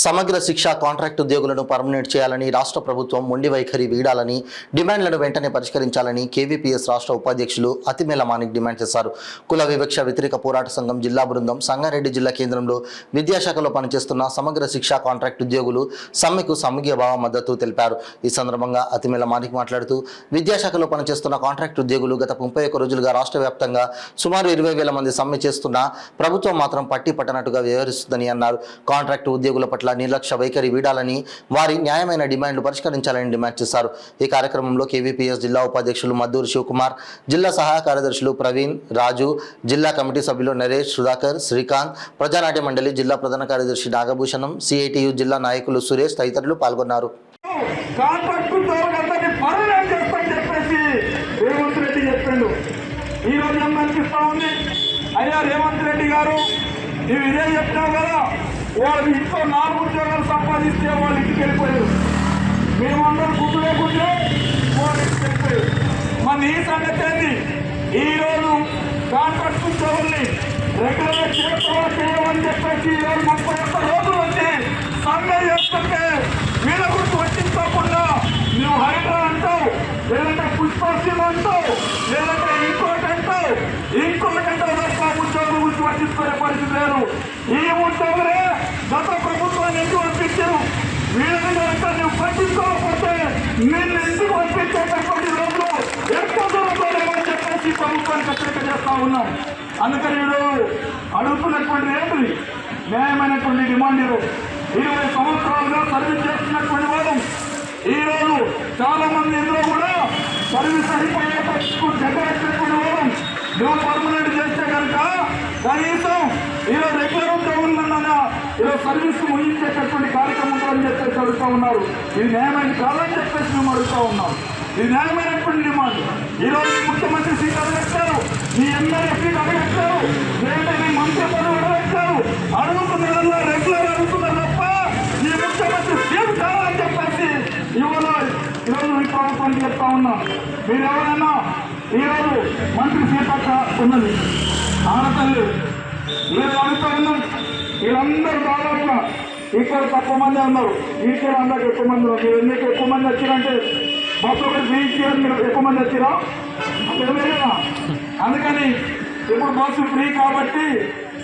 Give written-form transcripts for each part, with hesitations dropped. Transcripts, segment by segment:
సమగ్ర శిక్ష కాంట్రాక్ట్ ఉద్యోగులను పర్మనెంట్ చేయాలని రాష్ట్ర ప్రభుత్వం మొండి వైఖరి వీడాలని డిమాండ్లను వెంటనే పరిష్కరించాలని కేవీపీఎస్ రాష్ట్ర ఉపాధ్యక్షులు అతిమేల మాణిక్ డిమాండ్ చేశారు. కుల వివక్ష వ్యతిరేక పోరాట సంఘం జిల్లా బృందం సంగారెడ్డి జిల్లా కేంద్రంలో విద్యాశాఖలో పనిచేస్తున్న సమగ్ర శిక్ష కాంట్రాక్ట్ ఉద్యోగులు సమ్మెకు సంఘీభావ మద్దతు తెలిపారు. ఈ సందర్భంగా అతిమేల మాణిక్ మాట్లాడుతూ విద్యాశాఖలో పనిచేస్తున్న కాంట్రాక్ట్ ఉద్యోగులు గత 31 రోజులుగా రాష్ట్ర వ్యాప్తంగా సుమారు 20,000 మంది సమ్మె చేస్తున్నా ప్రభుత్వం మాత్రం పట్టి పట్టనట్టుగా వ్యవహరిస్తుందని అన్నారు. కాంట్రాక్ట్ ఉద్యోగుల పట్ల నిర్లక్ష్య వైఖరి వీడాలని, వారి న్యాయమైన డిమాండ్లు పరిష్కరించాలని డిమాండ్ చేశారు. ఈ కార్యక్రమంలో కేవీపీఎస్ జిల్లా ఉపాధ్యక్షులు మద్దూరు శివకుమార్, జిల్లా సహాయ కార్యదర్శులు ప్రవీణ్, రాజు, జిల్లా కమిటీ సభ్యులు నరేష్, సుధాకర్, శ్రీకాంత్, ప్రజానాట్య మండలి జిల్లా ప్రధాన కార్యదర్శి నాగభూషణం, సిఐటియు జిల్లా నాయకులు సురేష్ తదితరులు పాల్గొన్నారు. అయ్యా రేవంత్ రెడ్డి గారు, నీవు ఇదే చెప్పినావు కదా, వాళ్ళు ఇంట్లో 4 ఉద్యోగాలు సంపాదిస్తే వాళ్ళు ఇంటికి వెళ్ళిపోయారు. మేమందరం గుడ్డులో వాళ్ళు ఇంటికి వెళ్ళిపోయారు. మన ఈ సంగతి ఏంటి? ఈరోజు కాంట్రాక్ట్ ఉద్యోగుల్ని రెగ్యులర్ చేయమని చెప్పేసి ఈరోజు 31 రోజులు వచ్చి సమ్మె చేస్తుంటే వీళ్ళ గురించి వచ్చించకుండా నువ్వు హైడ్రా అంటావు, లేదంటే పుష్పర్శీలు అంటావు, లేదంటే ఇంకోటి అంటావు. ఉద్యోగుల గురించి పట్టించుకునే పరిస్థితి లేదు. ఈ ఉద్యోగులే గత ప్రభుత్వాన్ని ఎందుకు పంపించారు? వీళ్ళని కనుక నువ్వు పట్టించుకోకపోతే నిన్ను ఎందుకు పంపించేటటువంటి రోజులు ఎక్కువ దూరంలోనే చెప్పేసి ప్రభుత్వానికి హెచ్చరిక చేస్తా ఉన్నాం. అందుకని వీళ్ళు అడుగుతున్నటువంటి ఏంటి న్యాయమైనటువంటి డిమాండ్. 20 సంవత్సరాలుగా సర్వీస్ చేస్తున్నటువంటి వాళ్ళు ఈరోజు చాలా మంది ఇందులో కూడా సర్వీస్ అయిపోయేటట్టు దగ్గరేటటువంటి వాళ్ళు నువ్వు పర్మనెంట్ చేస్తే కనుక కనీసం ఈరోజు రెగ్యులర్ ఉద్యోగులన్నా ఈరోజు సర్వీస్ ముగించేటటువంటి కార్యక్రమం ఉందని చెప్పేసి అడుగుతా ఉన్నారు. ఇది న్యాయమైన కాదని చెప్పేసి మేము అడుగుతా ఉన్నాం. ఇది న్యాయమైనటువంటి డిమాండ్. ఈరోజు ముఖ్యమంత్రి సీట్ అడగట్టారు, మీ ఎమ్మెల్యే సీట్ అడగట్టారు, లేదంటే మీ మంత్రి పదవి అడగట్టారు. అడుగుతున్న రెగ్యులర్ అడుగుతున్నారు తప్ప ఈ ముఖ్యమంత్రి సీట్ కావాలని చెప్పేసి ఇవాళ ఈరోజు మీ ప్రభుత్వానికి చెప్తా ఉన్నాం. మీరు ఎవరైనా ఈరోజు మంత్రి సీతక్క ఉన్నది, ఆడతల్లి వీళ్ళు అడుగుతా ఉన్నాం. వీళ్ళందరూ దాదాపుగా ఇక్కడ తక్కువ మంది ఉన్నారు, ఇక్కడ అందరికి ఎక్కువ మంది ఉన్నారు. మీరు ఎందుకు ఎక్కువ మంది వచ్చిరంటే బస్సు ఒకటి ఫ్రీ ఇచ్చారని మీరు ఎక్కువ మంది వచ్చిరా తెలియదా? అందుకని ఇప్పుడు బస్సు ఫ్రీ కాబట్టి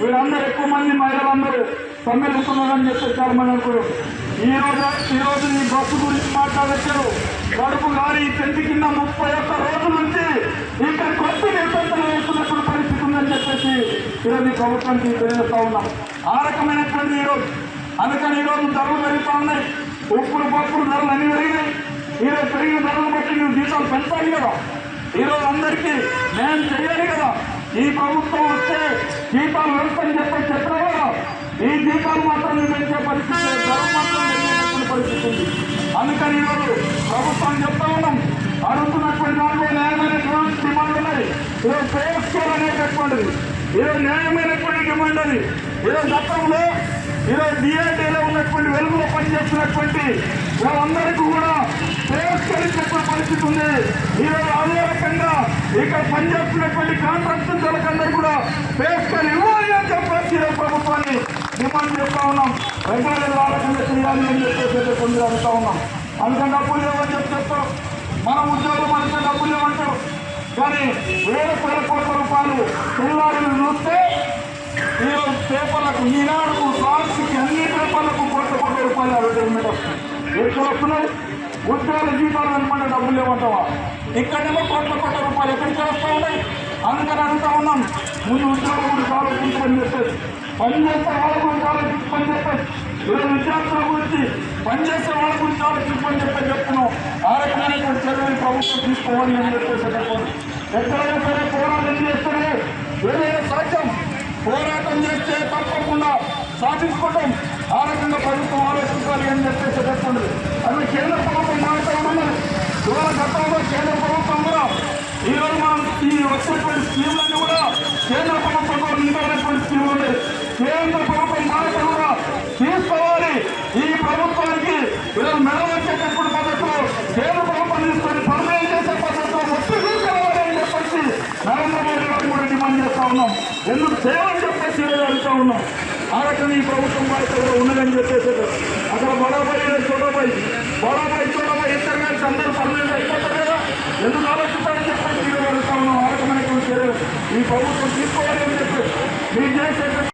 వీళ్ళందరూ ఎక్కువ మంది మహిళలందరూ సమ్మెలు ఉంటున్నారని చెప్పి చాలా మంది అనుకోరు. ఈరోజు ఈ బస్సు గురించి మాట్లాడచ్చారు. కడుపు గారి చెంటి కింద 31 రోజుల నుంచి ఇక్కడ కొత్త నిర్బంధనలు వేస్తున్నటువంటి పరిస్థితి ఉందని చెప్పేసి ఈరోజు ఈ ప్రభుత్వానికి తెలియజేస్తా ఉన్నాం. ఆ రకమైనటువంటి ఈరోజు అందుకని ఈరోజు ధరలు పెరుగుతూ ఉన్నాయి. ఉప్పులు పప్పులు ధరలు అన్ని పెరిగినాయి. ఈరోజు పెరిగిన ధరలు బట్టి నువ్వు జీతాలు పెంచాలి కదా, ఈరోజు అందరికీ న్యాయం చేయాలి కదా. ఈ ప్రభుత్వం వస్తే జీతాలు పెంచని చెప్పని చెప్పినా కదా, ఈ జీతాలు మాత్రం పెంచే పరిస్థితి, ధర మాత్రం పెంచేటటువంటి పరిస్థితి ఉంది. అందుకని ఈరోజు ప్రభుత్వం చెప్తా ఉన్నాం, అడుగుతున్నటువంటి దాంట్లో న్యాయమైనటువంటి డిమాండ్ ఉన్నది. ఈరోజు పే స్కేల్ అనేటటువంటిది ఈరోజు న్యాయమైనటువంటి డిమాండ్ అది. ఈరోజు గతంలో ఈరోజు డిఆర్డీలో ఉన్నటువంటి వెలుగులో పనిచేస్తున్నటువంటి వాళ్ళందరికీ కూడా పే స్కేల్ ఇచ్చేటువంటి పరిస్థితి ఉంది. ఈరోజు అదే రకంగా ఇక్కడ పనిచేస్తున్నటువంటి కాంట్రాక్టర్లందరికీ కూడా పే స్కేల్ ఇవ్వాలి అని చెప్పేసి ఈరోజు ప్రభుత్వాన్ని డిమాండ్ చేస్తా ఉన్నాం. రెగ్యులర్ ఆలోచన చేయాలి అని చెప్పేసి కొందరు అడుగుతా ఉన్నాం. అందుకని డబ్బులు లేవని చెప్తాం. మన ఉద్యోగం అంటే డబ్బులు లేవంటారు, కానీ వేల కోట్ల రూపాయలు పిల్లలు చూస్తే ఈరోజు పేపర్లకు, ఈనాడుకు, సాక్షికి, అన్ని పేపర్లకు కోట్ల రూపాయలు అడ్వర్టైజ్మెంట్ వస్తుంది. ఎక్కడ వస్తున్నాయి? ఉద్యోగాల జీతాలు అనమాట డబ్బులు లేవంటావా? ఇక్కడేమో కోట్ల రూపాయలు ఎక్కడికి వస్తూ ఉన్నాయి. అందుకని అడుగుతా ఉన్నాం, ముందు ఉద్యోగం గురించి ఆలోచించమని చెప్పేసి, పనిచేసే వాళ్ళ గురించి ఆలోచించమని చెప్పేసి, ఈరోజు విద్యార్థుల గురించి పనిచేసే వాళ్ళ గురించి ఆలోచించమని చెప్పి చెప్తున్నాం. ఆ రకమైనటువంటి చర్యలు ప్రభుత్వం తీసుకోవాలి అని చెప్పేసి చెప్పండి. ఎక్కడైనా సరే పోరాటం చేస్తేనే ఏదైనా సాధ్యం. పోరాటం చేస్తే తప్పకుండా సాధించుకుంటాం. ఆ రకంగా ప్రభుత్వం ఆలోచించాలి అని చెప్పేసి చెప్పండి. అది కేంద్ర ప్రభుత్వం మాట్లాడుతున్నది. ఇవాళ గతంలో కేంద్ర ప్రభుత్వం కూడా ఈరోజు మనం ఈ వచ్చేటువంటి స్కీములన్నీ కూడా కేంద్ర ప్రభుత్వంలో నిండినటువంటి స్కీములు ఉన్నాయి. కేంద్ర ప్రభుత్వం మాట కూడా తీసుకోవాలి. ఈ ప్రభుత్వానికి ఈరోజు మెడ వచ్చేటటువంటి పద్ధతిలో కేంద్ర ప్రభుత్వం తీసుకొని పర్మనెంట్ చేసే పద్ధతిలో ఒత్తిడి తీసుకోవాలి అని చెప్పేసి నరేంద్ర మోడీ గారు కూడా డిమాండ్ చేస్తా ఉన్నాం. ఎందుకు చేయాలని చెప్పేసి అడుగుతా ఉన్నాం. ఆ రకంగా ఈ ప్రభుత్వం బాధ్యత కూడా ఉన్నదని చెప్పేసి అక్కడ బడాబాయి చోటాబాయి ఇద్దరు కలిసి అందరూ పర్మనెంట్ అయిపోతారు కదా, ఎందుకు ఆలోచిస్తారని చెప్పేసి అడుగుతా ఉన్నాం. ఆ రకమైనటువంటి చర్యలు ఈ ప్రభుత్వం తీసుకోవాలని చెప్పి మీరు చేసేటువంటి